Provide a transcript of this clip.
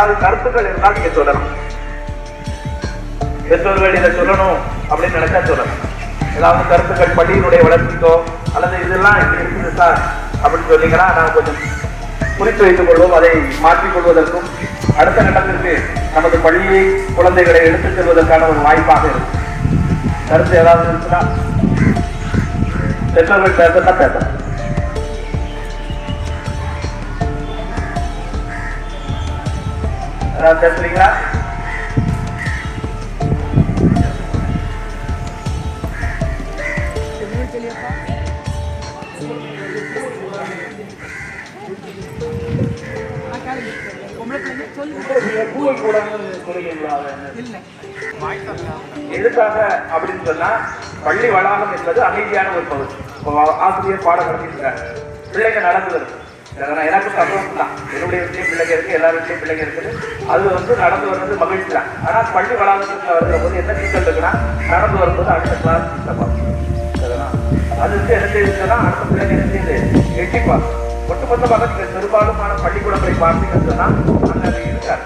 ஏதாவது கருத்துக்கள் இருந்தால் நீங்க சொல்லலாம். பெற்றோர்கள் இதை சொல்லணும் அப்படின்னு நினைச்சா சொல்லணும். ஏதாவது கருத்துக்கள் பள்ளியினுடைய வளர்ச்சிக்கோ அல்லது இதெல்லாம் இப்படி இருக்குது சார் அப்படின்னு சொன்னீங்கன்னா நான் கொஞ்சம் குறித்து வைத்துக் கொள்வோம். அதை மாற்றிக் கொள்வதற்கும் அடுத்த கட்டத்திற்கு நமது பள்ளி குழந்தைகளை எடுத்துச் செல்வதற்கான ஒரு வாய்ப்பாக இருக்கும். கருத்து ஏதாவது இருக்குன்னா பெற்றோர்கள் பேசத்தான் பேசலாம். ஏதாவது பேசுறீங்களா? எதுக்காக அப்படின்னு சொன்னா பள்ளி வளாகம் என்பது அமைதியான ஒரு பகுதி. ஆசிரியர் பாடம் நடத்திருக்கிறார், பிள்ளைங்க நடந்து வருது. எனக்கு சந்தோஷம் தான், என்னுடைய வீட்லயும் பிள்ளைங்க இருக்கு, எல்லா வீட்லயும் பிள்ளைங்க இருக்குது. அது நடந்து வர்றது மகிழ்ச்சி தான். ஆனா பள்ளி வளாகத்துல வருகிற போது என்ன சிக்கல் இருக்குன்னா நடந்து வரும்போது அடுத்த கிளாஸ் அது என்ன செய்யுதுன்னா அடுத்த பிள்ளைங்க என்ன செய்யுது எட்டிப்பாங்க. ஒட்டுமொத்தமாக நீங்க பெரும்பாலுமான பள்ளிக்கூடங்களை பார்த்தீங்கன்னு சொன்னா அங்க இருக்காரு